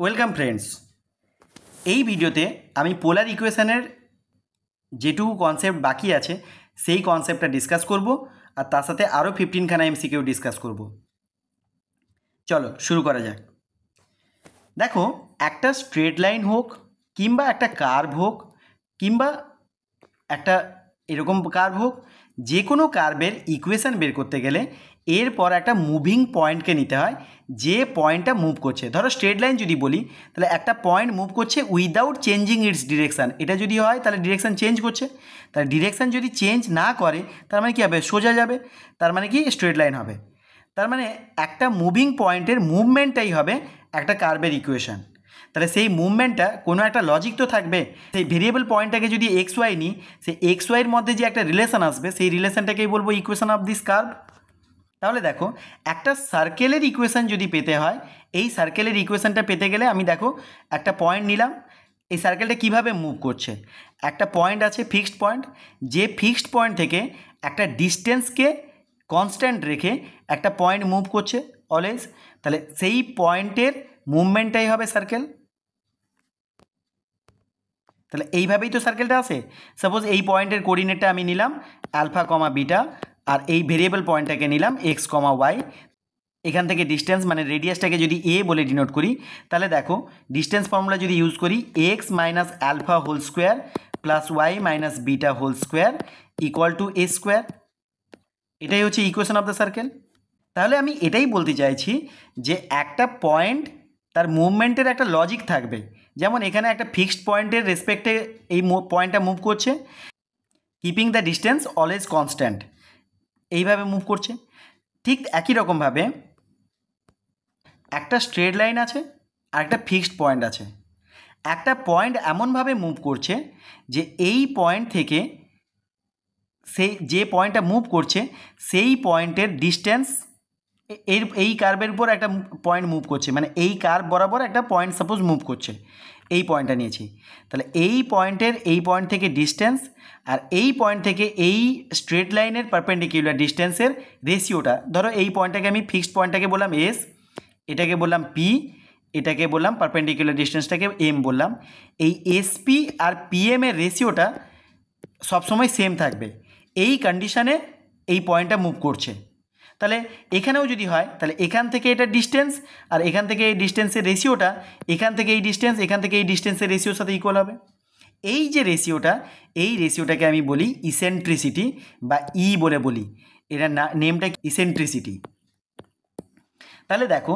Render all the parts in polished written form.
Welcome friends. এই ভিডিওতে আমি পোলার ইকুয়েশনের যেটুকু কনসেপ্ট বাকি আছে সেই কনসেপ্টটা ডিসকাস করব, আর তার সাথে আরও 15খানা এমসিকিউ ডিসকাস করব। চলো শুরু করা যাক। দেখো, একটা স্ট্রেট লাইন হোক কিংবা একটা কার্ভ হোক কিংবা একটা এরকম কার্ভ হোক, যে কোনো কার্ভের ইকুয়েশান বের করতে গেলে এরপর একটা মুভিং পয়েন্টকে নিতে হয়, যে পয়েন্টটা মুভ করছে। ধরো স্ট্রেট লাইন যদি বলি, তাহলে একটা পয়েন্ট মুভ করছে উইদাউট চেঞ্জিং ইটস ডিরেকশান। এটা যদি হয় তাহলে ডিরেকশান চেঞ্জ করছে, তাহলে ডিরেকশান যদি চেঞ্জ না করে তার মানে কী হবে? সোজা যাবে, তার মানে কি স্ট্রেট লাইন হবে। তার মানে একটা মুভিং পয়েন্টের মুভমেন্টটাই হবে একটা কার্ভের ইকুয়েশান। তাহলে সেই মুভমেন্টটা কোনো একটা লজিক তো থাকবে। সেই ভেরিয়েবল পয়েন্টটাকে যদি এক্স ওয়াই নিই, সেই এক্স ওয়াইয়ের মধ্যে যে একটা রিলেশন আসবে, সেই রিলেশনটাকেই বলবো ইকুয়েশন অফ দিস কার্ভ। তাহলে দেখো, একটা সার্কেলের ইকুয়েশান যদি পেতে হয়, এই সার্কেলের ইকুয়েশানটা পেতে গেলে আমি দেখো একটা পয়েন্ট নিলাম। এই সার্কেলটা কিভাবে মুভ করছে? একটা পয়েন্ট আছে, ফিক্সড পয়েন্ট, যে ফিক্সড পয়েন্ট থেকে একটা ডিস্টেন্সকে কনস্ট্যান্ট রেখে একটা পয়েন্ট মুভ করছে অলওয়েজ। তাহলে সেই পয়েন্টের মুভমেন্টটাই হবে সার্কেল। তাহলে এইভাবেই তো সার্কেলটা আসে। সাপোজ এই পয়েন্টের কোঅর্ডিনেটটা আমি নিলাম আলফা কমা বিটা, আর এই ভেরিয়েবল পয়েন্টটাকে নিলাম এক্স কমা ওয়াই। এখান থেকে ডিস্টেন্স মানে রেডিয়াসটাকে যদি এ বলে ডিনোট করি, তাহলে দেখো ডিস্টেন্স ফর্মুলা যদি ইউজ করি, X minus alpha whole square plus Y minus beta whole square equal to A square. এটাই হচ্ছে ইকুয়েশন অফ দ্য সার্কেল। তাহলে আমি এটাই বলতে চাইছি যে একটা পয়েন্ট, তার মুভমেন্টের একটা লজিক থাকবে। যেমন এখানে একটা ফিক্সড পয়েন্টের রেসপেক্টে এই পয়েন্টটা মুভ করছে, keeping the distance always constant, এইভাবে মুভ করছে। ঠিক একই রকমভাবে একটা স্ট্রেট লাইন আছে আর একটা ফিক্সড পয়েন্ট আছে। একটা পয়েন্ট এমনভাবে মুভ করছে যে এই পয়েন্ট থেকে সেই যে পয়েন্টটা মুভ করছে সেই পয়েন্টের ডিস্টেন্স এই কার্ভের উপর একটা পয়েন্ট মুভ করছে, মানে এই কার্ভ বরাবর একটা পয়েন্ট সাপোজ মুভ করছে, এই পয়েন্টটা নিয়েছি। তাহলে এই পয়েন্টের এই পয়েন্ট থেকে ডিস্টেন্স আর এই পয়েন্ট থেকে এই স্ট্রেট লাইনের পারপেন্ডিকুলার ডিস্টেন্সের রেশিওটা, ধরো এই পয়েন্টটাকে আমি ফিক্সড পয়েন্টটাকে বললাম এস, এটাকে বললাম পি, এটাকে বললাম পারপেন্ডিকুলার ডিস্টেন্সটাকে এম বললাম। এই এসপি আর পিএম এর রেশিওটা সবসময় সেম থাকবে। এই কন্ডিশানে এই পয়েন্টটা মুভ করছে। তাহলে এখানেও যদি হয়, তাহলে এখান থেকে এটা ডিস্টেন্স আর এখান থেকে এই ডিস্টেন্সের রেশিওটা এখান থেকে এই ডিস্টেন্স, এখান থেকে এই ডিস্টেন্সের রেশিওর সাথে ইকুয়াল হবে। এই যে রেশিওটা, এই রেশিওটাকে আমি বলি ইসেন্ট্রিসিটি বা ই বলে বলি, এটার নেমটা ইসেন্ট্রিসিটি। তাহলে দেখো,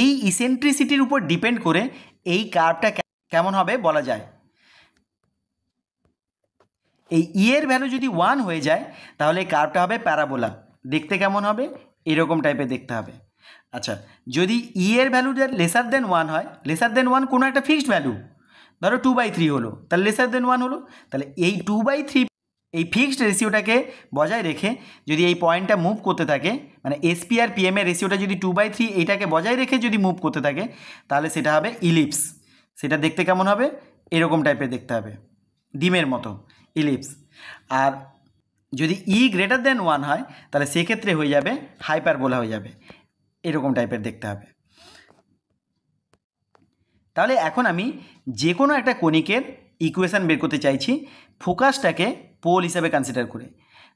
এই ইসেন্ট্রিসিটির উপর ডিপেন্ড করে এই কার্ভটা কেমন হবে বলা যায়। এই ই এর ভ্যালু যদি 1 হয়ে যায় তাহলে এই কার্ভটা হবে প্যারাবোলা। দেখতে কেমন হবে? এরকম টাইপের দেখতে হবে। আচ্ছা, যদি ই এর ভ্যালুটা লেসার দেন 1 হয়, লেসার দেন 1 কোনো একটা ফিক্সড ভ্যালু, ধরো 2/3 হলো, তাহলে লেসার দেন 1 হলো, তাহলে এই 2/3 এই ফিক্সড রেশিওটাকে বজায় রেখে যদি এই পয়েন্টটা মুভ করতে থাকে, মানে এসপি আর পিএম এর রেশিওটা যদি 2/3 এইটাকে বজায় রেখে যদি মুভ করতে থাকে, তাহলে সেটা হবে ইলিপস। সেটা দেখতে কেমন হবে? এরকম টাইপের দেখতে হবে, ডিমের মতো, ইলিপস। আর যদি ই গ্রেটার দেন 1 হয় তাহলে সেক্ষেত্রে হয়ে যাবে হাইপারবোলা হয়ে যাবে, এরকম টাইপের দেখতে হবে। তাহলে এখন আমি যে কোনো একটা কণিকের ইকুয়েশান বের করতে চাইছি ফোকাসটাকে পোল হিসাবে কনসিডার করে।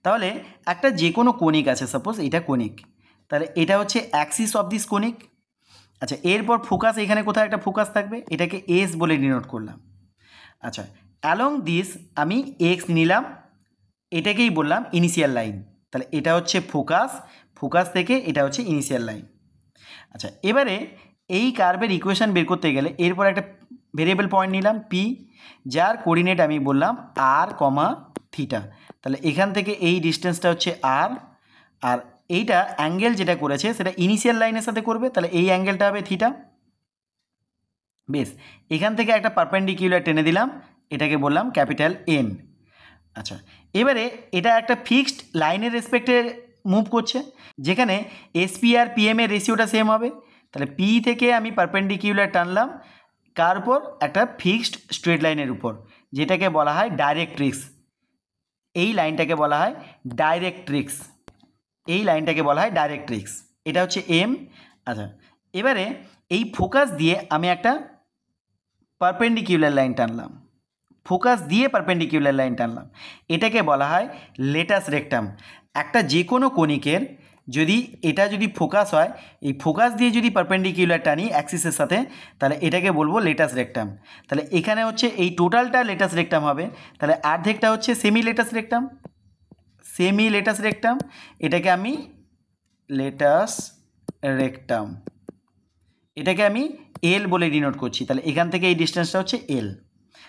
তাহলে একটা যে কোনো কণিক আছে, সাপোজ এটা কণিক, তাহলে এটা হচ্ছে অ্যাক্সিস অফ দিস কণিক। আচ্ছা, এরপর ফোকাস এখানে কোথাও একটা ফোকাস থাকবে, এটাকে এস বলে ডিনোট করলাম। আচ্ছা, অ্যালং দিস আমি এক্স নিলাম, এটাকেই বললাম ইনিশিয়াল লাইন। তাহলে এটা হচ্ছে ফোকাস, ফোকাস থেকে এটা হচ্ছে ইনিশিয়াল লাইন। আচ্ছা, এবারে এই কার্ভের ইকুয়েশান বের করতে গেলে এরপর একটা ভেরিয়েবল পয়েন্ট নিলাম পি, যার কোঅর্ডিনেট আমি বললাম আর কমা থিটা। তাহলে এখান থেকে এই ডিস্টেন্সটা হচ্ছে আর, আর এইটা অ্যাঙ্গেল যেটা করেছে সেটা ইনিশিয়াল লাইনের সাথে করবে, তাহলে এই অ্যাঙ্গেলটা হবে থিটা। বেশ, এখান থেকে একটা পারপেন্ডিকুলার টেনে দিলাম, এটাকে বললাম ক্যাপিটাল এন। আচ্ছা, এবারে এটা একটা ফিক্সড লাইনের রেসপেক্টে মুভ করছে, যেখানে এসপি আর পিএম এর রেশিওটা সেম হবে। তাহলে পি থেকে আমি পারপেন্ডিকুলার টানলাম কার উপর? একটা ফিক্সড স্ট্রেট লাইনের উপর, যেটাকে বলা হয় ডাইরেক্ট্রিক্স। এই লাইনটাকে বলা হয় ডাইরেক্ট্রিক্স, এই লাইনটাকে বলা হয় ডাইরেক্ট্রিক্স। এটা হচ্ছে এম। আচ্ছা, এবারে এই ফোকাস দিয়ে আমি একটা পারপেন্ডিকুলার লাইন টানলাম, ফোকাস দিয়ে পারপেন্ডিকুলার লাইন টানলাম, এটাকে বলা হয় লেটাস রেক্টাম। একটা যে কোনো কণিকের যদি এটা যদি ফোকাস হয়, এই ফোকাস দিয়ে যদি পারপেন্ডিকুলার টানি অ্যাক্সিসের সাথে, তাহলে এটাকে বলবো লেটাস রেক্টাম। তাহলে এখানে হচ্ছে এই টোটালটা লেটাস রেক্টাম হবে, তাহলে অর্ধেকটা হচ্ছে semi latus rectum, semi latus rectum, এটাকে আমি লেটাস রেক্টাম, এটাকে আমি এল বলে ডিনোট করছি। তাহলে এখান থেকে এই ডিস্টেন্সটা হচ্ছে এল।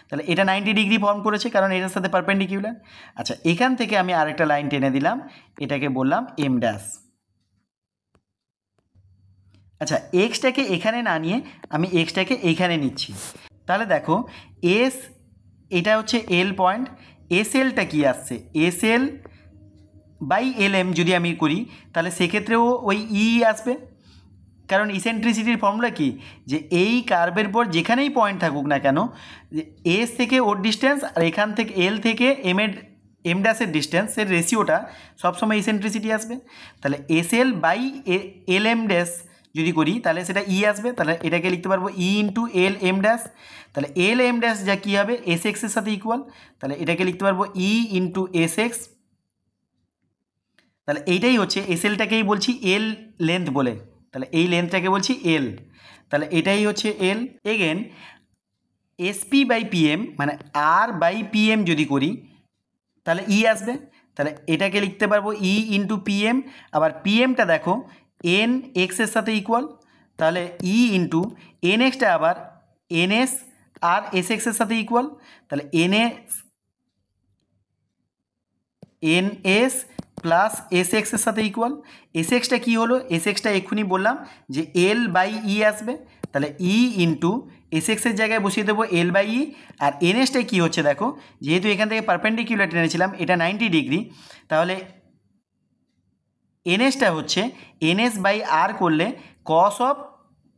তাহলে এটা 90 ডিগ্রি ফর্ম করেছে কারণ এটার সাথে পারপেন্ডিকুলার। আচ্ছা, এখান থেকে আমি আরেকটা লাইন টেনে দিলাম, এটাকে বললাম এম ড্যাশ। আচ্ছা, এক্সটাকে এখানে না নিয়ে আমি এক্সটাকে এইখানে নিচ্ছি। তাহলে দেখো এস, এটা হচ্ছে এল পয়েন্ট, এস এলটা কী আসছে, S L by L M যদি আমি করি তাহলে সেক্ষেত্রেও ওই ই আসবে, কারণ ইসেন্ট্রিসিটির ফর্মুলা কি, যে এই কার্ভের পর যেখানেই পয়েন্ট থাকুক না কেন, এস থেকে ওর ডিস্টেন্স আর এখান থেকে এল থেকে এম ড্যাশের ডিস্টেন্সের রেশিওটা সবসময় ইসেন্ট্রিসিটি আসবে। তাহলে S L by L M dash যদি করি তাহলে সেটা ই আসবে, তাহলে এটাকে লিখতে পারবো ই ইন্টু এল এম ড্যাশ। তাহলে এল এম ড্যাশ যা কী হবে এস এক্সের সাথে ইকুয়াল, তাহলে এটাকে লিখতে পারবো ই ইন্টু এস এক্স। তাহলে এইটাই হচ্ছে এস এলটাকেই বলছি এল লেন্থ বলে, তাহলে এই লেন্থটাকে বলছি এল, তাহলে এটাই হচ্ছে এল। এগেন এসপি বাই পিএম মানে আর বাই পিএম যদি করি তাহলে ই আসবে, তাহলে এটাকে লিখতে পারবো ই ইন্টু পিএম। আবার পিএমটা দেখো এন এক্সের সাথে ইকুয়াল, তাহলে ই ইন্টু এন এক্সটা আবার এন এস আর এস এক্সের সাথে ইকুয়াল, তাহলে এন এস প্লাস এস এক্সের সাথে ইকুয়াল। এস এক্সটা কী হলো, এস এক্সটা এক্ষুনি বললাম যে এল বাই ই আসবে, তাহলে ই ইন্টু এস এক্সের জায়গায় বসিয়ে দেবো L by E. R N এসটা কী হচ্ছে দেখো, যেহেতু এখান থেকে পারপেন্ডিকুলার টেনেছিলাম এটা 90 ডিগ্রি, তাহলে এন এসটা হচ্ছে এন এস বাই আর করলে cos of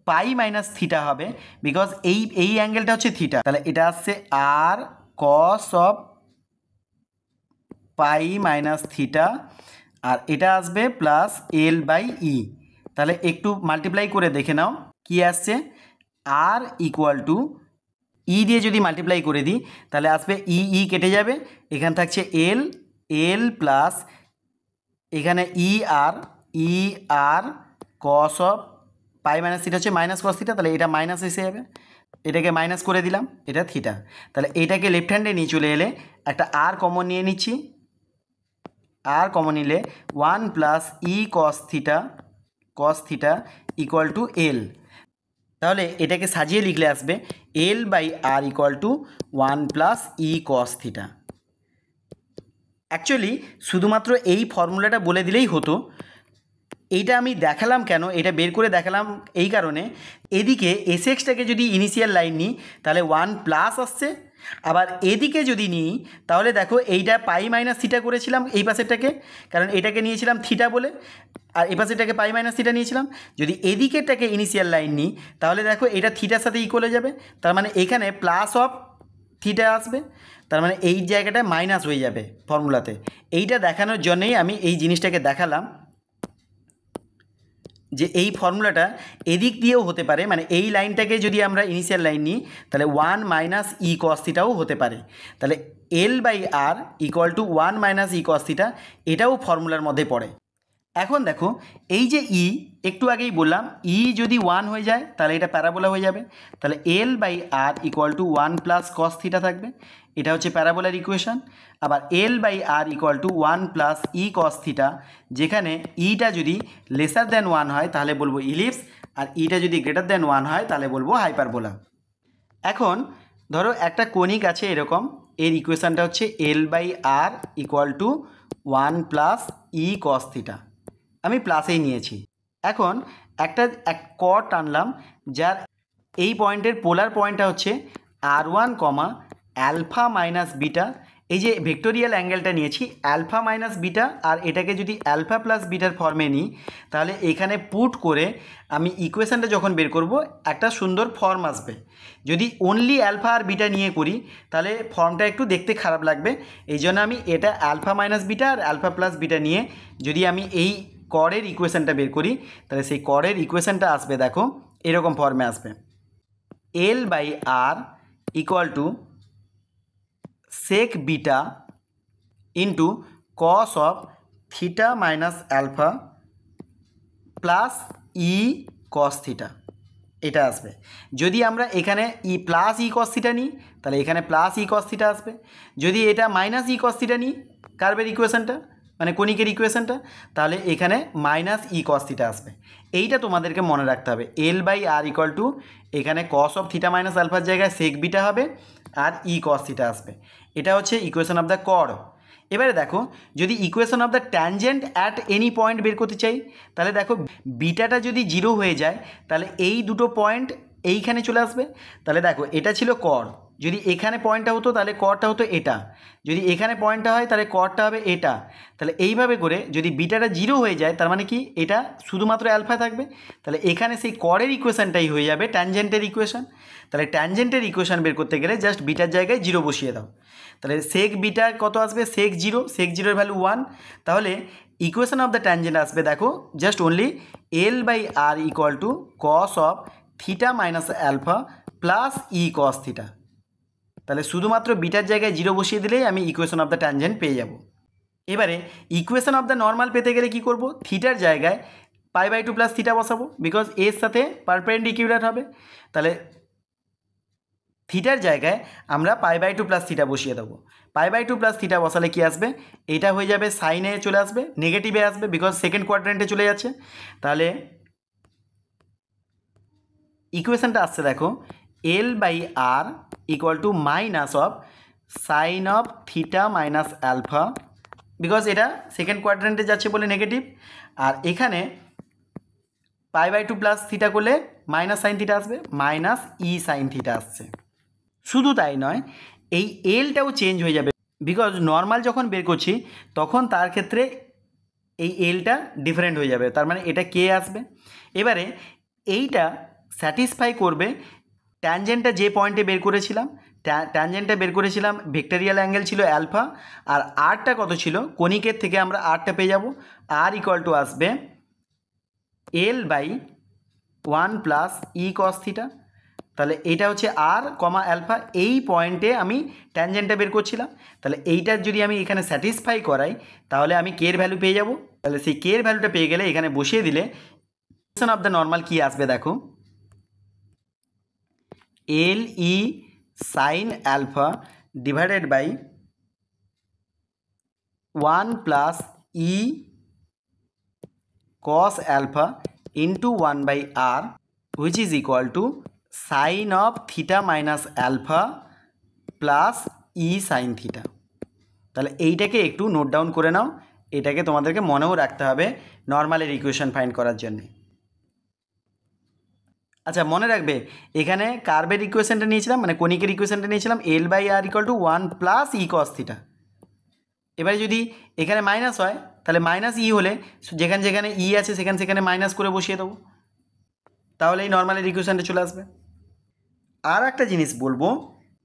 pi minus theta হবে, বিকজ এই অ্যাঙ্গেলটা হচ্ছে থিটা, তাহলে এটা আসছে r cos of pi minus theta, আর এটা আসবে প্লাস এল বাই ই। তাহলে একটু মাল্টিপ্লাই করে দেখে নাও কি আসছে, আর ইকুয়াল টু ই দিয়ে যদি মাল্টিপ্লাই করে দিই তাহলে আসবে ই ই কেটে যাবে, এখানে থাকছে এল, এল প্লাস এখানে e r cos of pi minus theta হচ্ছে মাইনাস কস থিটা, তাহলে এটা মাইনাস এসে যাবে, এটাকে মাইনাস করে দিলাম, এটা থিটা। তাহলে এটাকে লেফট হ্যান্ডে নিয়ে চলে এলে একটা আর কমন নিয়ে নিচ্ছি, আর কমন নিলে 1 plus E cos theta equal to l. তাহলে এটাকে সাজিয়ে লিখলে আসবে এল by R equal to 1 plus E cos theta. Actually শুধুমাত্র এই ফর্মুলাটা বলে দিলেই হতো, এইটা আমি দেখালাম কেন, এটা বের করে দেখালাম এই কারণে, এদিকে এস এক্সটাকে যদি ইনিশিয়াল লাইন নিই তাহলে 1 প্লাস আসছে, আবার এদিকে যদি নিই তাহলে দেখো এইটা পাই মাইনাস থিটা করেছিলাম এই পাশেরটাকে, কারণ এটাকে নিয়েছিলাম থিটা বলে, আর এই পাশেরটাকে পাই মাইনাস থিটা নিয়েছিলাম। যদি এদিকেরটাকে ইনিশিয়াল লাইন নিই তাহলে দেখো এটা থিটার সাথে ইকুয়াল হয়ে যাবে, তার মানে এখানে প্লাস অফ থিটা আসবে, তার মানে এই জায়গাটা মাইনাস হয়ে যাবে ফর্মুলাতে। এইটা দেখানোর জন্যই আমি এই জিনিসটাকে দেখালাম যে এই ফর্মুলাটা এদিক দিয়েও হতে পারে, মানে এই লাইনটাকে যদি আমরা ইনিশিয়াল লাইন নিই তাহলে 1 মাইনাস ই কস থিটাও হতে পারে, তাহলে L by R equal to 1 minus E cos theta, এটাও ফর্মুলার মধ্যে পড়ে। এখন দেখো এই যে ই একটু আগেই বললাম ই যদি 1 হয়ে যায় তাহলে এটা প্যারাবোলা হয়ে যাবে, তাহলে L by R equal to 1 plus cos theta থাকবে, এটা হচ্ছে প্যারাবোলার ইকুয়েশন। আবার L by R equal to 1 plus E cos theta, যেখানে ইটা যদি লেসার দ্যান 1 হয় তাহলে বলবো ইলিপস, আর ইটা যদি গ্রেটার দ্যান 1 হয় তাহলে বলবো হাইপারবোলা। এখন ধরো একটা কনিক আছে এরকম, এর ইকুয়েশানটা হচ্ছে L by R equal to 1 plus E cos theta, আমি প্লাসেই নিয়েছি। এখন এক কর্ড টানলাম যার এই পয়েন্টের পোলার পয়েন্টটা হচ্ছে আর1 কমা অ্যালফা মাইনাস বিটা, এই যে ভেক্টোরিয়াল অ্যাঙ্গেলটা নিয়েছি অ্যালফা মাইনাস বিটা, আর এটাকে যদি অ্যালফা প্লাস বিটার ফর্মে নিই তাহলে এখানে পুট করে আমি ইকুয়েশানটা যখন বের করব একটা সুন্দর ফর্ম আসবে। যদি অনলি অ্যালফা আর বিটা নিয়ে করি তাহলে ফর্মটা একটু দেখতে খারাপ লাগবে, এই জন্য আমি এটা অ্যালফা মাইনাস বিটা আর অ্যালফা প্লাস বিটা নিয়ে যদি আমি এই কর্ডের ইকুয়েশানটা বের করি তাহলে সেই কর্ডের ইকুয়েশানটা আসবে দেখো এরকম ফর্মে আসবে, এল by R equal to sec beta into cos of theta minus alpha plus E cos theta, এটা আসবে। যদি আমরা এখানে প্লাস ই কস থিটা নিই তাহলে এখানে প্লাস ই কস থিটা আসবে। যদি এটা মাইনাস ই কস থিটা নিই কার্ভের ইকুয়েশনটা মানে কনিকের ইকুয়েশনটা, তাহলে এখানে মাইনাস ই কস থিটা আসবে। এইটা তোমাদেরকে মনে রাখতে হবে। L by R equal to এখানে কস অফ থিটা মাইনাস আলফার জায়গায় সেক বিটা হবে আর ই কস থিটা আসবে। এটা হচ্ছে ইকুয়েশন অফ দ্য কর্ড। এবারে দেখো যদি equation of the tangent at any point বের করতে চাই তাহলে দেখো বিটাটা যদি 0 হয়ে যায় তাহলে এই দুটো পয়েন্ট এইখানে চলে আসবে। তাহলে দেখো এটা ছিল কর্ড, যদি এখানে পয়েন্টটা হতো তাহলে কর্ডটা হতো এটা, যদি এখানে পয়েন্টটা হয় তাহলে কর্ডটা হবে এটা। তাহলে এইভাবে করে যদি বিটাটা 0 হয়ে যায় তার মানে কি এটা শুধুমাত্র অ্যালফা থাকবে, তাহলে এখানে সেই কর্ডের ইকুয়েশনটাই হয়ে যাবে ট্যানজেন্টের ইকুয়েশন। তাহলে ট্যানজেন্টের ইকুয়েশন বের করতে গেলে জাস্ট বিটার জায়গায় 0 বসিয়ে দাও। তাহলে সেক বিটা কত আসবে, সেক 0, সেক 0 ভ্যালু 1। তাহলে ইকুয়েশন অফ দ্য ট্যানজেন্ট আসবে দেখো just only L by R equal to cos of theta minus alpha plus E cos theta. তাহলে শুধুমাত্র বিটার জায়গায় 0 বসিয়ে দিলেই আমি ইকুয়েশন অফ দ্য ট্যানজেন্ট পেয়ে যাব। এবারে ইকুয়েশন অফ দ্য নর্মাল পেতে গেলে কি করব, থিটার জায়গায় π/2 প্লাস থিটা বসাবো, বিকজ এর সাথে পারপেন্ডিকুলার হবে। তাহলে থিটার জায়গায় আমরা π/2 প্লাস থিটা বসিয়ে দেবো। π/2 প্লাস থিটা বসালে কি আসবে, এটা হয়ে যাবে সাইনে চলে আসবে, নেগেটিভে আসবে বিকজ সেকেন্ড কোয়াড্রেন্টে চলে যাচ্ছে। তাহলে ইকুয়েশনটা আসছে দেখো এল by R equal to minus of sine of theta minus alpha, because এটা সেকেন্ড কোয়াড্রেন্টে যাচ্ছে বলে নেগেটিভ, আর এখানে π/2 প্লাস থিটা করলে মাইনাস সাইন থিটা আসবে, মাইনাস ই সাইন থিটা আসছে। শুধু তাই নয়, এই এলটাও চেঞ্জ হয়ে যাবে, বিকজ নর্মাল যখন বের করছি তখন তার ক্ষেত্রে এই এলটা ডিফারেন্ট হয়ে যাবে, তার মানে এটা কে আসবে। এবারে এইটা স্যাটিসফাই করবে ট্যানজেন্টটা যে পয়েন্টে বের করেছিলাম, ট্যানজেন্টটা বের করেছিলাম ভেক্টরিয়াল অ্যাঙ্গেল ছিল অ্যালফা, আর আরটা কত ছিল, কনিকের থেকে আমরা আরটা পেয়ে যাব, আর ইকুয়াল টু আসবে এল by 1 plus E cos theta. তাহলে এইটা হচ্ছে আর কমা অ্যালফা, এই পয়েন্টে আমি ট্যানজেন্টটা বের করছিলাম। তাহলে এইটার যদি আমি এখানে স্যাটিসফাই করাই তাহলে আমি কে এর ভ্যালু পেয়ে যাব। তাহলে সেই কে এর ভ্যালুটা পেয়ে গেলে এখানে বসিয়ে দিলে ইকুয়েশন অফ দ্য নর্মাল কি আসবে দেখো, l e sine alpha divided by 1 plus e cos alpha into 1 by r which is equal to sin of theta minus alpha plus e sin theta। তাহলে এইটাকে একটু নোট ডাউন করে নাও, এটাকে তোমাদেরকে মনেও রাখতে হবে নর্মালের ইকুয়েশন ফাইন্ড করার জন্য। আচ্ছা মনে রাখবে এখানে কার্ভের ইকুয়েশনটা নিয়েছিলাম মানে কনিকের ইকুয়েশনটা নিয়েছিলাম L by R equal to 1 plus E cos theta. এবারে যদি এখানে মাইনাস হয় তাহলে মাইনাস ই হলে যেখানে যেখানে ই আছে সেখানে সেখানে মাইনাস করে বসিয়ে দেবো, তাহলে এই নর্মালের ইকুয়েশনটা চলে আসবে। আর একটা জিনিস বলবো,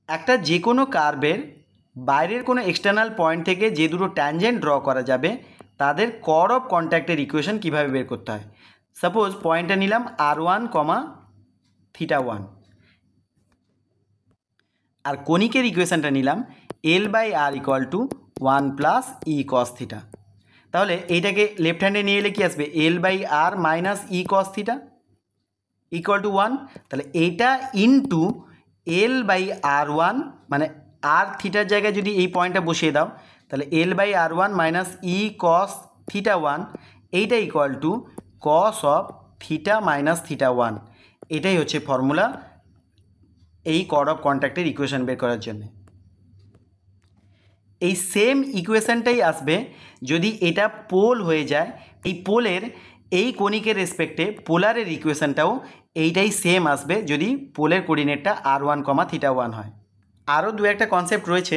একটা যে কোনো কার্ভের বাইরের কোনো এক্সটার্নাল পয়েন্ট থেকে যে দুটো ট্যানজেন্ট ড্র করা যাবে তাদের কর্ড অফ কন্ট্যাক্টের ইকুয়েশন কীভাবে বের করতে হয়। সাপোজ পয়েন্টটা নিলাম r1, থিটা 1, আর কনিকের ইকুয়েশনটা নিলাম L by R equal to 1 plus E cos theta. তাহলে এইটাকে লেফট হ্যান্ডে নিয়ে এলে কী আসবে, এল by r minus E cos theta equal to 1। তাহলে এইটা ইনটু এল বাই আর 1 মানে আর থিটার জায়গায় যদি এই পয়েন্টটা বসিয়ে দাও তাহলে L by r 1 minus E cos theta 1, এইটা equal to cos of theta minus theta 1। এটাই হচ্ছে ফর্মুলা এই কর্ড অফ কন্ট্যাক্টের ইকুয়েশন বের করার জন্য। এই সেম ইকুয়েশনটাই আসবে যদি এটা পোল হয়ে যায়, এই পোলের এই কনিকের রেসপেক্টে পোলারের ইকুয়েশনটাও এইটাই সেম আসবে যদি পোলের কোঅর্ডিনেটটা r1, থিটা 1 হয়। আরও দু একটা কনসেপ্ট রয়েছে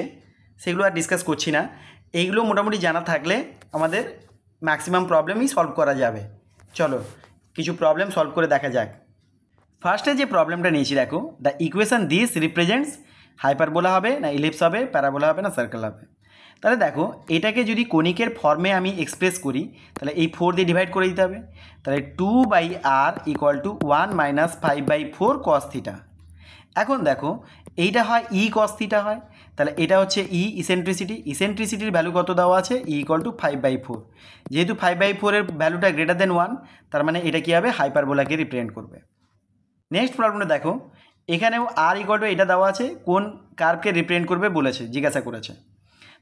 সেগুলো আর ডিসকাস করছি না, এইগুলো মোটামুটি জানা থাকলে আমাদের ম্যাক্সিমাম প্রবলেমই সলভ করা যাবে। চলো কিছু প্রবলেম সলভ করে দেখা যাক। ফার্স্টে যে প্রবলেমটা নিয়েছি দেখো, the equation this represents hyperbola হবে না ইলিপস হবে, প্যারাবোলা হবে না সার্কেল হবে। তাহলে দেখো এটাকে যদি কনিকের ফর্মে আমি এক্সপ্রেস করি তাহলে এই 4 দিয়ে ডিভাইড করে দিতে হবে। তাহলে 2/r equal to 1 minus 5/4 cos theta. এখন দেখো এইটা হয় ই কস থিটা হয়, তাহলে এটা হচ্ছে ই ইসেন্ট্রিসিটির ভ্যালু কত দেওয়া আছে, ই ইকুয়াল টু 5/4। যেহেতু 5/4 এর ভ্যালুটা গ্রেটার দেন 1, তার মানে এটা কী হবে, হাইপারবোলাকে রিপ্রেজেন্ট করবে। নেক্সট প্রবলেমটা দেখো, এখানেও আর ইকুয়াল টু এটা দেওয়া আছে, কোন কার্ভকে রিপ্রেজেন্ট করবে বলেছে, জিজ্ঞাসা করেছে।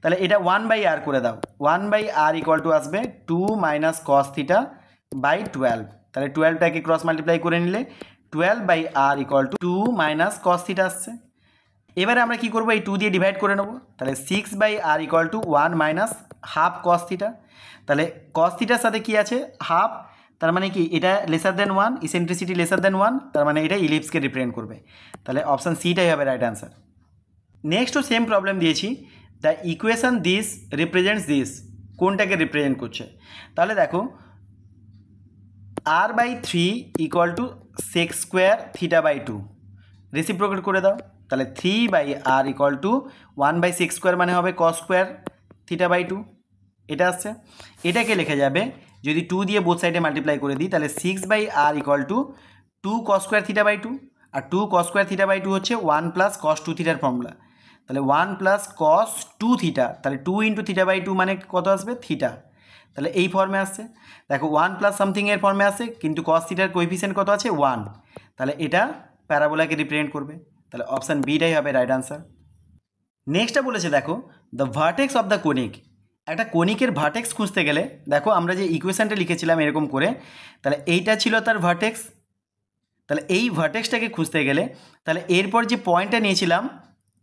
তাহলে এটা 1/r করে দাও, 1/r ইকুয়াল টু আসবে 2 মাইনাস কস থিটা বাই 12। তাহলে 12টাকে ক্রস মাল্টিপ্লাই করে নিলে 12/r equal to 2 minus cos theta আসছে। এবারে আমরা কি করব, এই 2 দিয়ে ডিভাইড করে নেব। তাহলে 6/r equal to 1 minus half cos theta. তাহলে কস থিটার সাথে কি আছে, হাফ, তার মানে কি এটা লেসার দেন 1, ইসেন্ট্রিসিটি লেসার দেন 1, তার মানে এটা ইলিপসকে রিপ্রেজেন্ট করবে। তাহলে অপশান সিটাই হবে রাইট অ্যান্সার। নেক্সটও সেম প্রবলেম দিয়েছি, the equation this represents this, কোনটাকে রিপ্রেজেন্ট করছে। তাহলে দেখো r/3 equal to sec square থিটা/2, রেসিপ্রোকেট করে দাও। তাহলে 3/r ইকুয়াল টু 1/6 স্কোয়ার মানে হবে কস স্কোয়ার থিটা/2, এটা আসছে। এটাকে লেখা যাবে যদি 2 দিয়ে বোথ সাইডে মাল্টিপ্লাই করে দিই, তাহলে 6/r equal to 2 cos square থিটা/2, আর 2 কস স্কোয়ার থিটা/2 হচ্ছে 1 প্লাস কস 2 থিটার ফর্মুলা। তাহলে 1 প্লাস কস 2 থিটা, তাহলে 2 ইন্টু থিটা/2 মানে কত আসবে, থিটা। তাহলে এই ফর্মে আসছে। দেখো 1 প্লাস সামথিংয়ের ফর্মে আসে, কিন্তু কস থিটার কোএফিসিয়েন্ট কত আছে, 1। তাহলে এটা প্যারাবোলাকে রিপ্রেজেন্ট করবে। তাহলে অপশান বিটাই হবে রাইট আনসার। নেক্সটটা বলেছে দেখো, the vertex of the conic. একটা কোনিকের ভার্টেক্স খুঁজতে গেলে দেখো আমরা যে ইকুয়েশনটা লিখেছিলাম এরকম করে, তাহলে এইটা ছিল তার ভার্টেক্স। তাহলে এই ভার্টেক্সটাকে খুঁজতে গেলে তাহলে এরপর যে পয়েন্টটা নিয়েছিলাম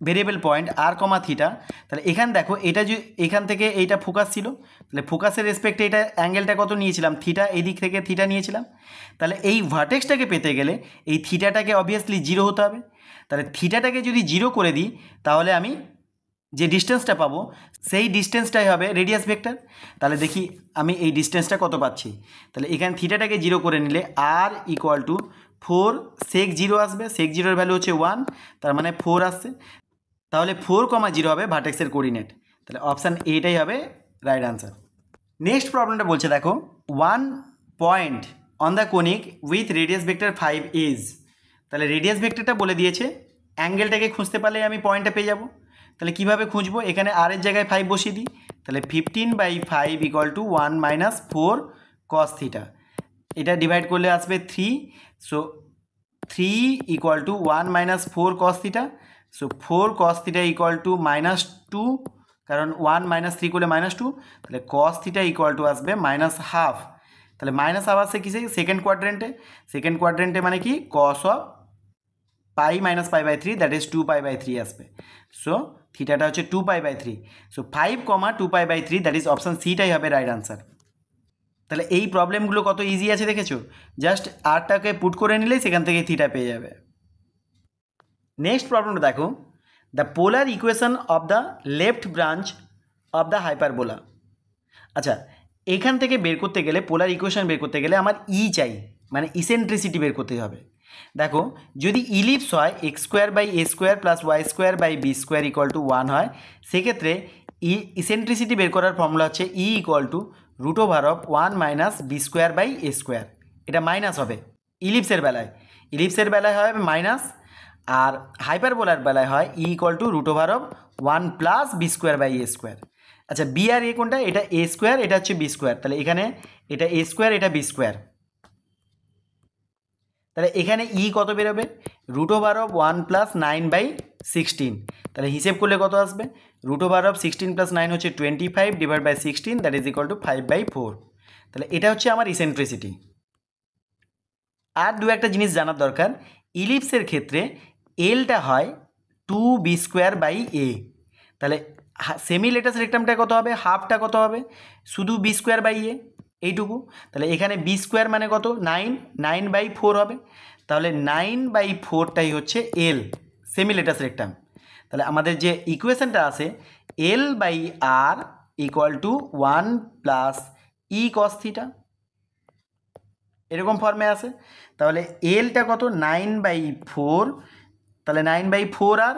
ভেরিয়েবল পয়েন্ট আর কমা থিটা, তাহলে এখানে দেখো এটা যে এখান থেকে এইটা ফোকাস ছিল, তাহলে ফোকাসের রেসপেক্টে এটা অ্যাঙ্গেলটা কত নিয়েছিলাম, থিটা, এই দিক থেকে থিটা নিয়েছিলাম। তাহলে এই ভার্টেক্সটাকে পেতে গেলে এই থিটাটাকে অবভিয়াসলি 0 হতে হবে। তাহলে থিটাটাকে যদি 0 করে দিই তাহলে আমি যে ডিস্টেন্সটা পাবো সেই ডিস্টেন্সটাই হবে রেডিয়াস ভেক্টর। তাহলে দেখি আমি এই ডিস্টেন্সটা কত পাচ্ছি। তাহলে এখানে থিটাটাকে 0 করে নিলে আর ইকুয়াল টু 4 সেক 0 আসবে, সেক 0-এর ভ্যালু হচ্ছে 1, তার মানে 4 আসছে। তাহলে 4,0 হবে ভার্টেক্সের কোঅর্ডিনেট। তাহলে অপশান এটাই হবে রাইট আনসার। নেক্সট প্রবলেমটা বলছে দেখো, 1 point on the conic with radius vector 5 is. তাহলে রেডিয়াস ভেক্টরটা বলে দিয়েছে, অ্যাঙ্গেলটাকে খুঁজতে পারলে আমি পয়েন্টটা পেয়ে যাব। তাহলে কীভাবে খুঁজবো, এখানে আর এর জায়গায় 5 বসিয়ে দিই। তাহলে 15/5 equal to 1 minus 4 cos theta. এটা ডিভাইড করলে আসবে 3, so 3 equal to 1 minus 4 cos theta. So 4 cos theta equal to -2, কারণ 1 মাইনাস 3 করলে -2, তাহলে কস থিটা ইকুয়াল টু আসবে -1/2। তাহলে -1/2 আসছে কিসে, সেকেন্ড কোয়াড্রেন্টে মানে কি cos of pi minus π/3, that is 2π/3 আসবে। সো থিটাটা হচ্ছে 2π/3। সো 5, 2π/3, দ্যাট ইজ অপশান সিটাই হবে রাইট আনসার। তাহলে এই প্রবলেমগুলো কত ইজি আছে দেখেছো, জাস্ট আরটাকে পুট করে নিলেই সেখান থেকে থিটা পেয়ে যাবে। নেক্সট প্রবলেমটা দেখো, the polar equation of the left branch of the hyperbola. আচ্ছা, এখান থেকে বের করতে গেলে পোলার ইকুয়েশন বের করতে গেলে আমার ই চাই, মানে ইসেন্ট্রিসিটি বের করতে হবে। দেখো যদি ইলিপস হয় x² / a² + y² / b² equal to 1 হয়, সেক্ষেত্রে ইসেন্ট্রিসিটি বের করার ফর্মুলা হচ্ছে E equal to √1 minus b²/a²। এটা মাইনাস হবে ইলিপসের বেলায় হয় মাইনাস, আর হাইপারবোলার বেলায় হয় E equal to √1 plus b²/a²। আচ্ছা, বি আর এ কোনটা, এটা a², এটা হচ্ছে b², তাহলে এখানে এটা a², এটা b²। তাহলে এখানে ই কত বেরোবে, √1 প্লাস 9/16। তাহলে হিসেব করলে কত আসবে, √16 প্লাস 9 হচ্ছে 25 divide by 16, that is equal to 5/4। তাহলে এটা হচ্ছে আমার ইসেন্ট্রিসিটি। আর দু একটা জিনিস জানার দরকার, ইলিপসের ক্ষেত্রে এলটা হয় 2b²/a। তাহলে সেমি লেটাস রেক্টামটা কত হবে, হাফটা কত হবে, শুধু b²/a এইটুকু। তাহলে এখানে b² মানে কত, 9/4 হবে। তাহলে 9/4টাই হচ্ছে এল, সেমি লেটাস রেক্টাম। তাহলে আমাদের যে ইকুয়েশনটা আছে L/r equal to 1 plus E cos theta, এরকম ফর্মে আছে। তাহলে এলটা কত, 9/4, তাহলে 9/4r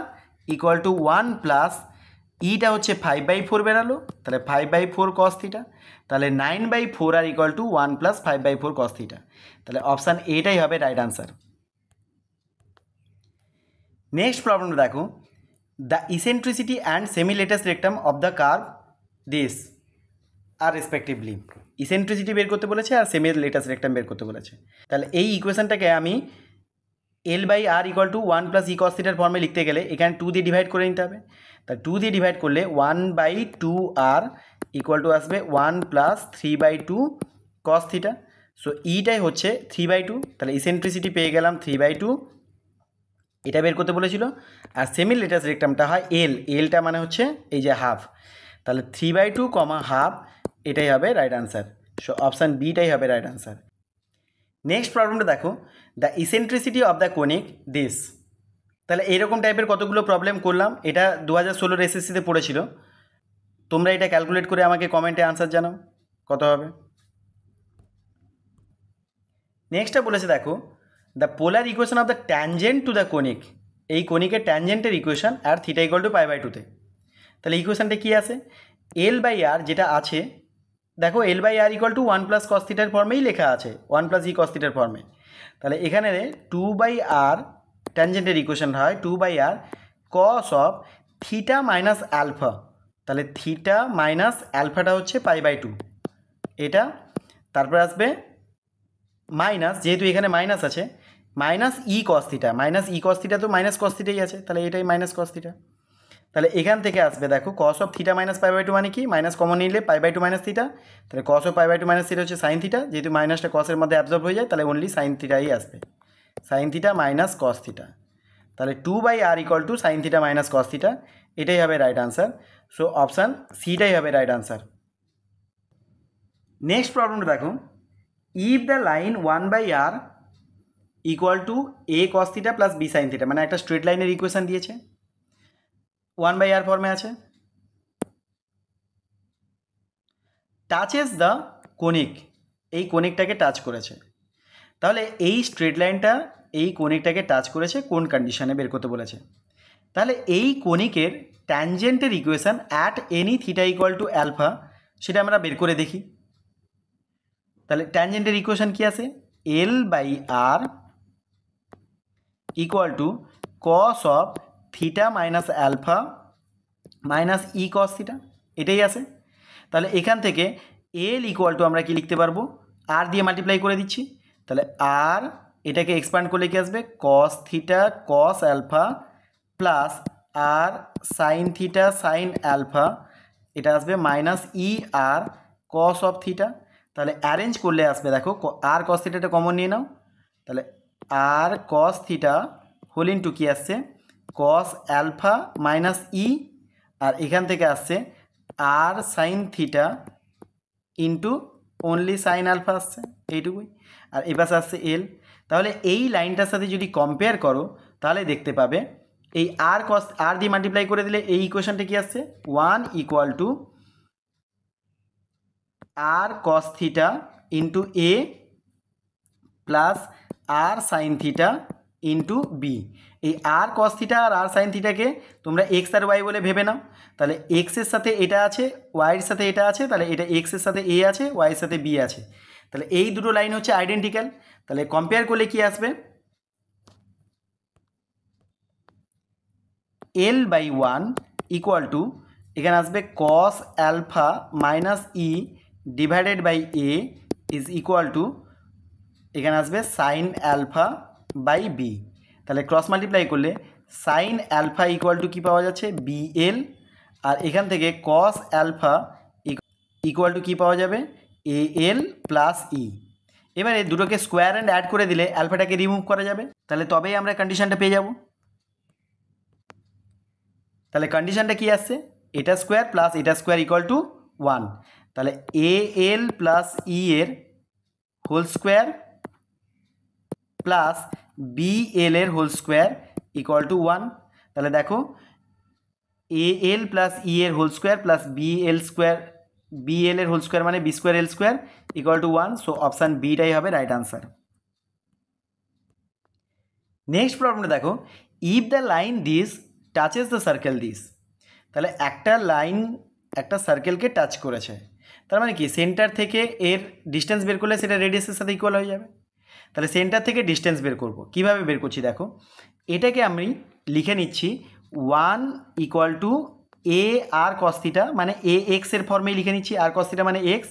ইকুয়াল টু 1 প্লাস ইটা হচ্ছে 5/4 বেরালো, তাহলে 5/4 cos থিটা, তাহলে 9/4 r equal to 1 plus 5/4 cos theta, তাহলে অপশান এটাই হবে রাইট আনসার। নেক্সট প্রবলেমটা দেখো, the eccentricity and semi latus rectum of the curve this are respectively. Eccentricity বের করতে বলেছে আর সেমি লেটাস রেক্টাম বের করতে বলেছে। তাহলে এই ইকুয়েশনটাকে আমি L/R ইকুয়াল টু 1 প্লাস ই কস থিটার ফর্মে লিখতে গেলে এখানে 2 দিয়ে ডিভাইড করে নিতে হবে। তা 2 দিয়ে ডিভাইড করলে 1/2R ইকুয়াল টু আসবে 1 প্লাস 3/2 কস থিটা। সো ইটাই হচ্ছে 3/2, তাহলে ইসেন্ট্রিসিটি পেয়ে গেলাম 3/2, এটা বের করতে বলেছিল। আর সেমি লেটাস রেক্টামটা হয় এলটা মানে হচ্ছে এই যে হাফ, তাহলে 3/2 হাফ, এটাই হবে রাইট আনসার। সো অপশান বিটাই হবে রাইট আনসার। নেক্সট প্রবলেমটা দেখো, the eccentricity of the conic this. তাহলে এইরকম টাইপের কতগুলো প্রবলেম করলাম, এটা 2016 এসএসসিতে পড়েছিল। তোমরা এটা ক্যালকুলেট করে আমাকে কমেন্টে আনসার জানাও কত হবে। নেক্সটটা বলেছে দেখো, the polar equation of the tangent to the conic. এই কোনিকের ট্যানজেন্টের ইকুয়েশন আর থিটা ইকুয়াল টু π/2তে। তাহলে ইকুয়েশনটা কী আছে, L/R যেটা আছে, দেখো L/R ইকুয়াল টু 1 প্লাস কস থিটার ফর্মেই লেখা আছে, 1 প্লাস ই কস থিটার ফর্মে। তাহলে এখানে 2/R ট্যানজেন্টের ইকুয়েশন হয় 2/R cos of theta minus alpha. তাহলে থিটা মাইনাস অ্যালফাটা হচ্ছে π/2 এটা, তারপরে আসবে মাইনাস, যেহেতু এখানে মাইনাস আছে, minus E cos theta, minus E cos theta তো মাইনাস কস থিটাই আছে, তাহলে এটাই মাইনাস কস থিটা। তাহলে এখান থেকে আসবে দেখো কস অফ থিটা মাইনাস π/2 মানে কি, মাইনাস কমন নিলে π/2 মাইনাস থিটা, তাহলে কস অফ π/2 মাইনাস থিটা হচ্ছে সাইন থিটা, যেহেতু মাইনাসটা কসের মধ্যে অ্যাবজর্ব হয়ে যায় তাহলে অনলি সাইন থিটাই আসবে, sine theta minus cos theta. তাহলে 2/R equal to sine theta minus cos theta, এটাই হবে রাইট আনসার। সো অপশান সিটাই হবে রাইট আনসার। নেক্সট প্রবলেমটা দেখো, if the line 1/R equal to a cos theta plus b sine theta, মানে একটা straight লাইনের ইকুয়েশন দিয়েছে, 1/R ফর্মে আছে, টাচেস দ্য কোনিক, এই কোনিকটাকে টাচ করেছে। তাহলে এই স্ট্রেট লাইনটা এই কোনিকটাকে টাচ করেছে কোন কন্ডিশনে বের করতে বলেছে। তাহলে এই কোনিকের ট্যানজেন্টের equation at any theta equal to alpha, সেটা আমরা বের করে দেখি। তাহলে ট্যানজেন্টের ইকুয়েশন কি আছে, L/R equal to cos of theta minus alpha minus E cos theta, এটাই আছে। তাহলে এখান থেকে এল ইকুয়াল টু আমরা কি লিখতে পারবো, আর দিয়ে মাল্টিপ্লাই করে দিচ্ছি, তাহলে আর এটাকে এক্সপ্যান্ড করলে কি আসবে, cos theta cos alpha plus আর সাইন থিটা সাইন অ্যালফা, এটা আসবে minus e r cos of theta. তাহলে অ্যারেঞ্জ করলে আসবে দেখো, আর কস থিটাটা কমন নিয়ে নাও, তাহলে r cos theta whole into কী আসছে, কস অ্যালফা মাইনাস ই, আর এখান থেকে আসছে r sine theta into only sine alpha আসছে, এইটুকুই। আর এ পাশে আসছে এল। তাহলে এই লাইনটার সাথে যদি কম্পেয়ার করো তাহলে দেখতে পাবে এই আর কস, আর দিয়ে মাল্টিপ্লাই করে দিলে এই ইকুয়েশনটা কি আসছে, 1 equal to r cos theta into a plus R sine theta into b. এই আর কস থিটা আর আর সাইন থিটাকে তোমরা এক্স আর ওয়াই বলে ভেবে নাও। তাহলে এক্সের সাথে এটা আছে, ওয়াইয়ের সাথে এটা আছে, তাহলে এটা এক্সের সাথে এ আছে, ওয়াইয়ের সাথে বি আছে। তাহলে এই দুটো লাইন হচ্ছে আইডেন্টিক্যাল। তাহলে কম্পেয়ার করলে কি আসবে, L/1 ইকুয়াল টু এখানে আসবে cos alpha minus e divided by a is equal to এখানে আসবে সাইন অ্যালফা বাই বি। তাহলে ক্রস মাল্টিপ্লাই করলে সাইন অ্যালফা ইকুয়াল টু কী পাওয়া যাচ্ছে, বিএল, আর এখান থেকে কস অ্যালফা ইকুয়াল টু কী পাওয়া যাবে, এএল প্লাস ই। এবারে দুটোকে স্কোয়ার অ্যান্ড অ্যাড করে দিলে অ্যালফাটাকে রিমুভ করা যাবে, তাহলে তবেই আমরা কন্ডিশনটা পেয়ে যাব। তাহলে কন্ডিশনটা কি আসছে, এটা স্কোয়ার প্লাস এটা স্কোয়ার ইকুয়াল টু 1, তাহলে এএল প্লাস ই এর হোল স্কোয়ার প্লাস বিএল এর হোল স্কোয়ার ইকুয়াল টু 1। তাহলে দেখো এএল প্লাস ই এর whole square plus b l square, b l এর হোল স্কোয়ার মানে b square l square equal to 1। So option বিটাই হবে রাইট আনসার। নেক্সট প্রবলেমটা দেখো, if the line this touches the circle this. তাহলে একটা লাইন একটা সার্কেলকে টাচ করেছে, তার মানে কি সেন্টার থেকে এর ডিস্টেন্স বের করলে সেটা রেডিয়াসের সাথে ইকুয়াল হয়ে যাবে। তাহলে সেন্টার থেকে ডিস্টেন্স বের করব, কিভাবে বের করছি দেখো, এটাকে আমি লিখে নিচ্ছি 1 equal to a r cos theta, মানে এ এক্সের ফর্মেই লিখে নিচ্ছি, আর কস থিটা মানে এক্স,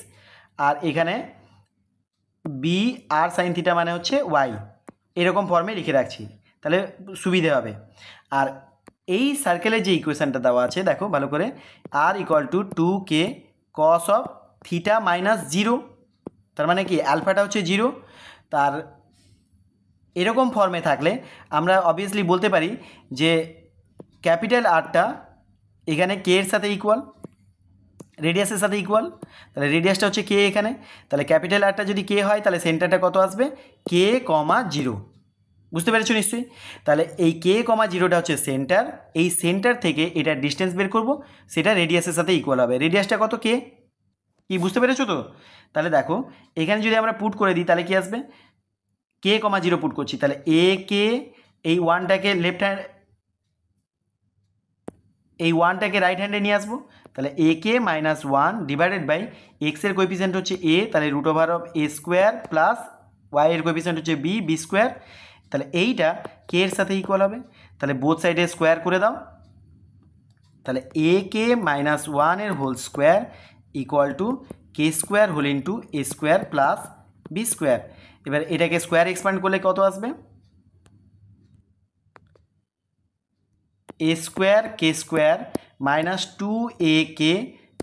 আর এখানে বি আর সাইন থিটা মানে হচ্ছে ওয়াই, এরকম ফর্মে লিখে রাখছি, তাহলে সুবিধে হবে। আর এই সার্কেলের যে ইকুয়েশানটা দেওয়া আছে দেখো ভালো করে, r equal to 2k cos of theta minus 0, তার মানে কি অ্যালফাটা হচ্ছে 0। তার এরকম ফর্মে থাকলে আমরা অবভিয়াসলি বলতে পারি যে ক্যাপিটাল আরটা এখানে কে এর সাথে ইকুয়াল, রেডিয়াসের সাথে ইকুয়াল, তাহলে রেডিয়াসটা হচ্ছে কে এখানে, তাহলে ক্যাপিটাল আরটা যদি কে হয় তাহলে সেন্টারটা কত আসবে, কে কমা 0, বুঝতে পেরেছো নিশ্চয়ই। তাহলে এই কে কমা 0টা হচ্ছে সেন্টার, এই সেন্টার থেকে এটার ডিস্টেন্স বের করব, সেটা রেডিয়াসের সাথে ইকুয়াল হবে। রেডিয়াসটা কত, কে, কি বুঝতে পেরেছো তো? তাহলে দেখো এখানে যদি আমরা পুট করে দিই তাহলে কি আসবে, কে কমা 0 পুট করছি, তাহলে এ কে, এই ওয়ানটাকে লেফট হ্যান্ড, এই ওয়ানটাকে রাইট হ্যান্ডে নিয়ে আসবো, তাহলে এ কে মাইনাস 1 ডিভাইডেড বাই এক্সের কোএফিসিয়েন্ট হচ্ছে এ, তাহলে root over of a square plus y এর কোএফিসিয়েন্ট হচ্ছে বি, বি স্কোয়ার, তাহলে এইটা কে এর সাথে ইকুয়াল হবে, তাহলে বোথ সাইডে স্কোয়ার করে দাও, তাহলে এ কে মাইনাস 1 এর whole square equal to k square whole into a square plus b square. এবার এটাকে স্কোয়ার এক্সপ্যান্ড করলে কত আসবে, a square k square minus 2ak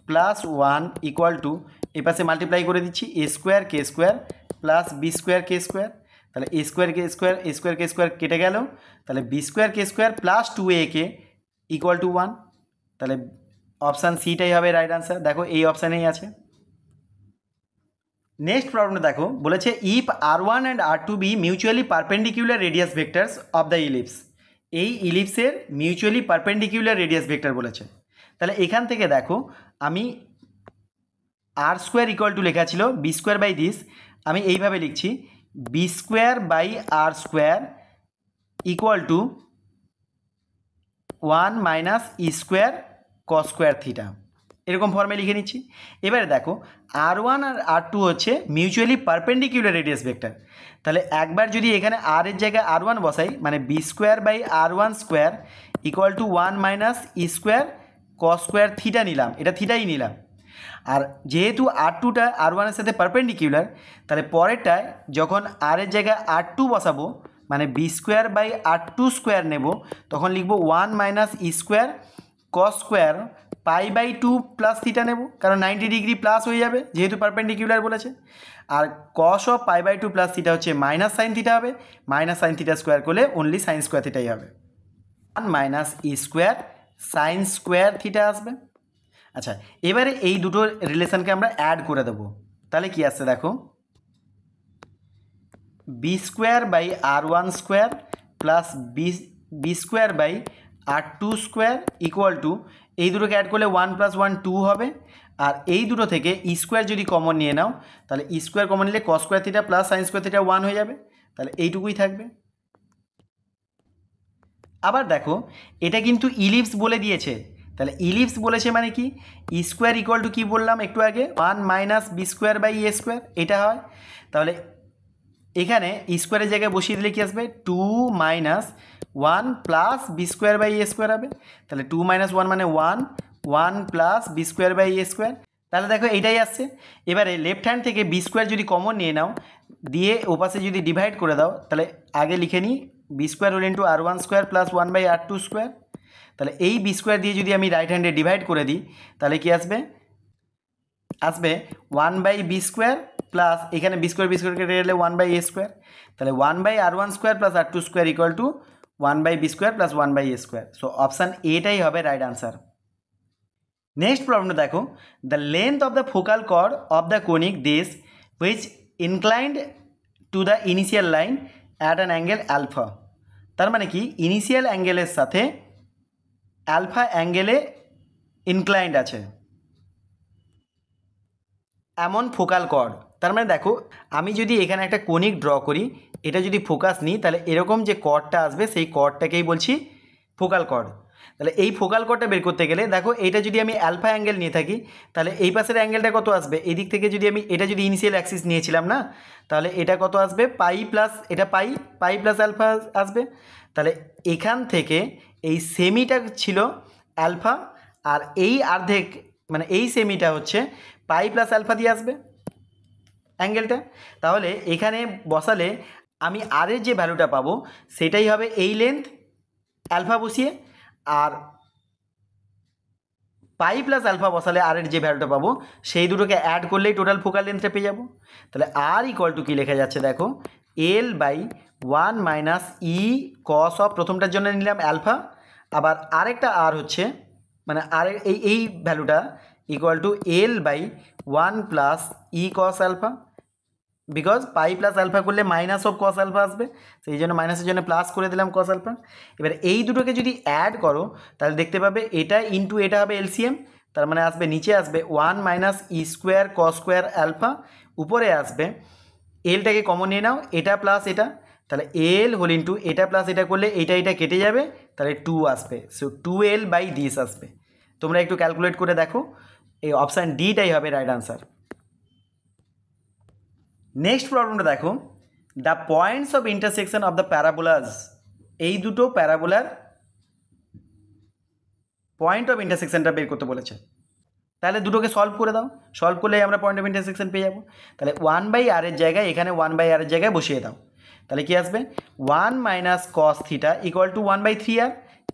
plus 1 equal to, এ পাশে মাল্টিপ্লাই করে দিচ্ছি, a square k square plus b square k square, তাহলে a square k square, a square k square কেটে গেল, তাহলে b square k square plus 2ak equal to 1, তাহলে option সিটাই হবে রাইট আনসার। দেখো এই অপশানেই আছে। নেক্সট প্রবলেমটা দেখো, বলেছে if r1 and r2 be mutually perpendicular radius vectors of the ellipse, এই ইলিপসের মিউচুয়ালি পারপেন্ডিকুলার রেডিয়াস ভেক্টর বলেছে। তাহলে এখান থেকে দেখো আমি আর স্কোয়ার ইকুয়াল টু লেখা ছিল বি স্কোয়ার বাই দিস, আমি এইভাবে লিখছি b square by r square equal to 1 minus e square cos square theta, এরকম ফর্মে লিখে নিচ্ছি। এবারে দেখো r1 আর r2 হচ্ছে মিউচুয়ালি পারপেন্ডিকুলার রেডিয়াস ভেক্টর, তাহলে একবার যদি এখানে r এর জায়গায় r1 বসাই, মানে b square by r1 square equal to 1 minus e square cos square theta নিলাম, এটা থিটাই নিলাম। আর যেহেতু r2টা r1 এর সাথে পারপেন্ডিকুলার, তাহলে পরেরটায় যখন r এর জায়গায় r2 বসাবো, মানে b square by r2 square নেব, তখন লিখব 1 minus e square cos square pi by 2 plus theta নেব, কারণ 90 ডিগ্রি প্লাস হয়ে যাবে যেহেতু পারপেন্ডিকুলার বলেছে। আর cos of pi by 2 plus theta হচ্ছে মাইনাস সাইন থিটা হবে, মাইনাস সাইন থিটা স্কোয়ার করলে অনলি সাইন স্কোয়ার থিটাই হবে, 1 minus e square sine square theta আসবে। আচ্ছা, এবারে এই দুটো রিলেশনকে আমরা অ্যাড করে দেবো, তাহলে কি আসছে দেখো, b square by r1 square plus b square by r2 square equal to, এই দুটোকে অ্যাড করলে 1 প্লাস 1 2 হবে, আর এই দুটো থেকে ই স্কোয়ার যদি কমন নিয়ে নাও, তাহলে ই স্কোয়ার কমন নিলে কস square theta plus sign square theta 1 হয়ে যাবে, তাহলে এইটুকুই থাকবে। আবার দেখো এটা কিন্তু ইলিপস বলে দিয়েছে, তাহলে ইলিপস বলেছে মানে কি, ই স্কোয়ার ইকুয়াল টু কী বললাম একটু আগে, 1 minus b square by a square, এটা হয়। তাহলে এখানে ই স্কোয়ারের জায়গায় বসিয়ে দিলে কি আসবে, 2 minus 1 plus b square by a square হবে, তাহলে 2 মাইনাস 1 মানে 1, 1 plus b square by a square, তাহলে দেখো এইটাই আসছে। এবারে লেফট হ্যান্ড থেকে বি স্কোয়ার যদি কমন নিয়ে নাও, দিয়ে ওপাশে যদি ডিভাইড করে দাও, তাহলে আগে লিখে নিই b square whole into r1 square plus 1 by r2 square, তাহলে এই বি স্কোয়ার দিয়ে যদি আমি রাইট হ্যান্ডে ডিভাইড করে দিই, তাহলে কি আসবে, আসবে 1 বাই বি স্কোয়ার প্লাস এখানে বি স্কোয়ার কেটে গেলে 1 বাই এ স্কোয়ার, তাহলে 1 by r1 square plus r2 square equal to 1 by b square plus 1 by a square. So option এটাই হবে রাইট আনসার। নেক্সট প্রবলেমটা দেখো, the length of the focal chord of the conic this which inclined to the initial line at an angle alpha, তার মানে কি initial অ্যাঙ্গেলের সাথে alpha অ্যাঙ্গেলে inclined আছে এমন ফোকাল কর্ড। তার মানে দেখো আমি যদি এখানে একটা কোনিক ড্র করি, এটা যদি ফোকাস নিই, তাহলে এরকম যে কর্ডটা আসবে সেই কর্ডটাকেই বলছি ফোকাল কর্ড। তাহলে এই ফোকাল কোণটা বের করতে গেলে দেখো এটা যদি আমি অ্যালফা অ্যাঙ্গেল নিয়ে থাকি তাহলে এই পাশের অ্যাঙ্গেলটা কত আসবে, এই দিক থেকে যদি আমি এটা যদি ইনিশিয়াল অ্যাক্সিস নিয়েছিলাম না, তাহলে এটা কত আসবে পাই প্লাস এটা পাই প্লাস অ্যালফা আসবে। তাহলে এখান থেকে এই সেমিটা ছিল অ্যালফা আর এই অর্ধেক মানে এই সেমিটা হচ্ছে পাই প্লাস অ্যালফা দিয়ে আসবে অ্যাঙ্গেলটা। তাহলে এখানে বসালে আমি আর এর যে ভ্যালুটা পাবো সেটাই হবে এই লেন্থ অ্যালফা বসিয়ে, আর পাই প্লাস অ্যালফা বসালে আর এর যে ভ্যালুটা পাবো সেই দুটোকে অ্যাড করলেই টোটাল ফোকাল লেন্থটা পেয়ে যাবো। তাহলে আর ইকুয়াল টু কী লেখা যাচ্ছে দেখো, এল by 1 minus E cos of, প্রথমটার জন্য নিলাম অ্যালফা, আবার আরেকটা আর হচ্ছে মানে আর এই ভ্যালুটা equal to L by 1 plus E cos alpha, because pi plus alpha করলে মাইনাস অফ কস অ্যালফা আসবে, সেই জন্য মাইনাসের জন্য প্লাস করে দিলাম কস অ্যালফা। এবার এই দুটোকে যদি অ্যাড করো তাহলে দেখতে পাবে এটা ইন্টু এটা হবে এলসিএম, তার মানে আসবে নিচে আসবে 1 minus e square cos square alpha, উপরে আসবে এলটাকে কমন নিয়ে নাও এটা প্লাস এটা, তাহলে এল হোল ইন্টু এটা প্লাস এটা করলে এটা কেটে যাবে, তাহলে 2 আসবে, সো 2l বাই দিস আসবে। তোমরা একটু ক্যালকুলেট করে দেখো, এই অপশান ডিটাই হবে রাইট আনসার। নেক্সট প্রবলেমটা দেখো, the points of intersection of the parabolas, এই দুটো প্যারাবোলার পয়েন্ট অফ ইন্টারসেকশনটা বের করতে বলেছে। তাহলে দুটোকে সলভ করে দাও, সলভ করলেই আমরা পয়েন্ট অফ ইন্টারসেকশন পেয়ে যাবো। তাহলে 1/r এর জায়গায় এখানে 1/r এর জায়গায় বসিয়ে দাও, তাহলে কি আসবে 1 minus cos theta equal two 1/3r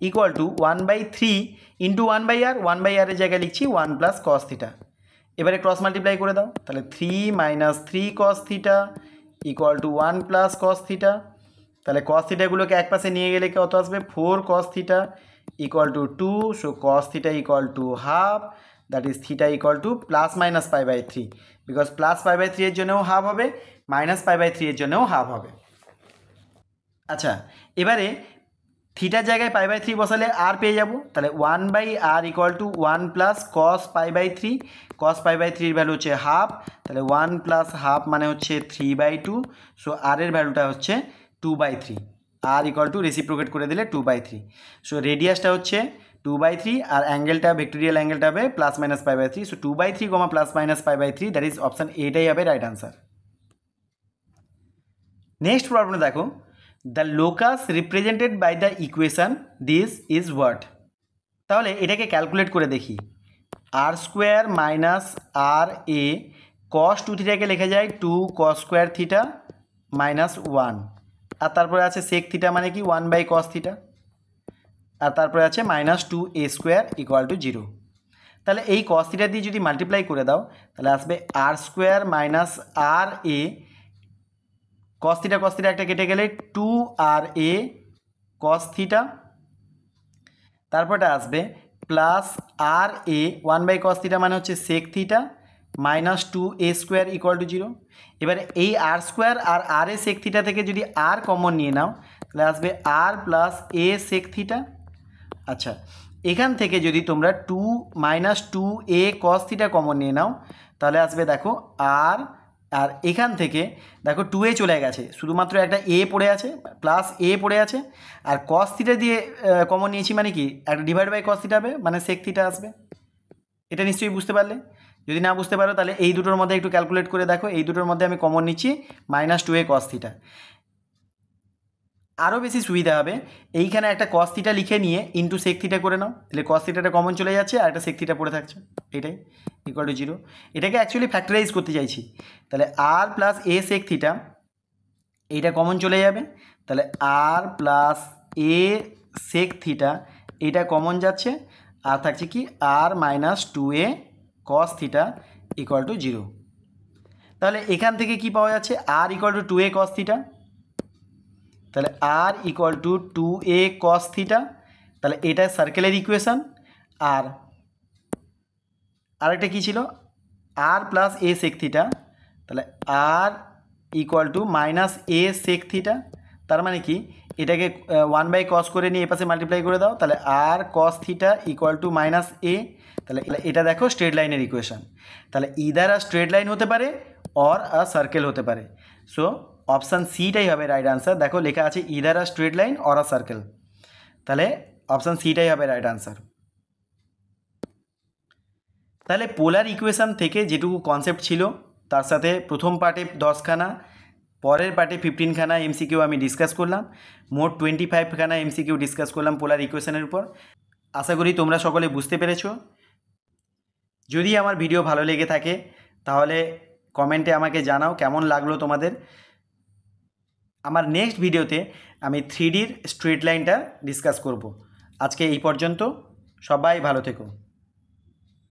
equal to 1/3 into 1/r, 1/r এর জায়গায় লিখছি 1 প্লাস কস থিটা। এবারে ক্রস মাল্টিপ্লাই করে দাও, তাহলে 3 minus 3 cos theta equal to 1 plus cos theta, তাহলে কস থিটাগুলোকে এক পাশে নিয়ে গেলে কত আসবে 4 cos theta equal to 2, so cos theta equal to half, that is theta equal to plus minus পাই/3, বিকজ প্লাস পাই/3 এর জন্যও হাফ হবে, মাইনাস পাই/3 এর জন্যও হাফ হবে। আচ্ছা, এবারে থিটার জায়গায় পাই/3 বসালে আর পেয়ে যাব, তাহলে 1/r equal to 1 plus cos পাই/3, কস পাই/3 এর ভ্যালু হচ্ছে হাফ, তাহলে 1 প্লাস হাফ মানে হচ্ছে 3/2, সো আর এর ভ্যালুটা হচ্ছে 2/3, আর ইকুয়াল টু রেসিপ্রোকেট করে দিলে 2/3, সো রেডিয়াসটা হচ্ছে 2/3 আর অ্যাঙ্গেলটা ভেক্টোরিয়াল অ্যাঙ্গেলটা হবে প্লাস মাইনাস পাই/3, সো 2/3 প্লাস মাইনাস পাই/3, দ্যাট ইজ অপশান এটাই হবে রাইট আনসার। নেক্সট প্রবলেম দেখো, the locus represented by the equation this is what. তাহলে এটাকে ক্যালকুলেট করে দেখি, আর স্কোয়ার মাইনাস আর এ কস 2 থিটাকে লেখা যায় 2 কস স্কোয়ার থিটা মাইনাস 1, আর তারপরে আছে সেক থিটা মানে কি 1/cos থিটা, আর তারপরে আছে minus 2a square equal to 0। তাহলে এই কস থিটা দিয়ে যদি মাল্টিপ্লাই করে দাও তাহলে আসবে আর স্কোয়ার মাইনাস আর এ, কস থিটা একটা কেটে গেলে 2ra কস থিটা, তারপরটা আসবে প্লাস আর এ 1/cos থিটা মানে হচ্ছে sec theta minus 2a square equal to 0। এবারে এই আর স্কোয়ার আর আর এ সেক থিটা থেকে যদি আর কমন নিয়ে নাও তাহলে আসবে আর প্লাস এ সেক থিটা। আচ্ছা, এখান থেকে যদি তোমরা 2 minus 2a cos theta common নিয়ে নাও তাহলে আসবে দেখো আর, আর এখান থেকে দেখো 2a চলে গেছে, শুধুমাত্র একটা a পড়ে আছে, প্লাস a পড়ে আছে, আর কস থিটা দিয়ে কমন নিয়েছি মানে কি একটা ডিভাইড বাই কস থিটা হবে মানে সেক থিটা আসবে। এটা নিশ্চয়ই বুঝতে পারলে, যদি না বুঝতে পারো তাহলে এই দুটোর মধ্যে একটু ক্যালকুলেট করে দেখো, এই দুটোর মধ্যে আমি কমন নিচ্ছি মাইনাস 2a কস থিটা। আরও বেশি সুবিধা হবে এইখানে একটা কস থিটা লিখে নিয়ে ইন্টু সেক থিটা করে নাও, তাহলে কস থিটাটা কমন চলে যাচ্ছে আর একটা সেক থিটা পড়ে থাকছে, এটাই ইকুয়াল টু 0। এটাকে অ্যাকচুয়ালি ফ্যাক্টরাইজ করতে চাইছি, তাহলে r plus a sec theta এইটা কমন চলে যাবে, তাহলে r plus a sec theta এইটা কমন যাচ্ছে, আর থাকছে কি r minus 2a cos theta equal to 0। তাহলে এখান থেকে কি পাওয়া যাচ্ছে r equal to 2a cos theta, তাহলে r equal to 2a cos theta, তাহলে এটা সার্কেলের ইকুয়েশান। আর আরেকটা কী ছিল আর প্লাস এ সেক থিটা, তাহলে r equal to minus a sec theta, তার মানে কি এটাকে 1/cos করে নিয়ে এ পাশে মাল্টিপ্লাই করে দাও, তাহলে r cos theta equal to minus a, তাহলে এটা দেখো স্ট্রেট লাইনের ইকুয়েশান, তাহলে ইদার আ স্ট্রেট লাইন হতে পারে অর আ সার্কেল হতে পারে, সো অপশান সিটাই হবে রাইট আনসার। দেখো লেখা আছে either a straight line or a circle, তাহলে অপশান সিটাই হবে রাইট আনসার। তাহলে পোলার ইকুয়েশান থেকে যেটুকু কনসেপ্ট ছিল তার সাথে প্রথম পার্টে 10খানা, পরের পার্টে 15খানা এমসিকিউ আমি ডিসকাস করলাম, মোট 25খানা এমসিকিউ ডিসকাস করলাম পোলার ইকুয়েশানের উপর। আশা করি তোমরা সকলে বুঝতে পেরেছো। যদি আমার ভিডিও ভালো লেগে থাকে তাহলে কমেন্টে আমাকে জানাও কেমন লাগলো তোমাদের। আমার নেক্সট ভিডিওতে আমি 3Dর স্ট্রেট লাইনটা ডিসকাস করব। আজকে এই পর্যন্ত, সবাই ভালো থেকো।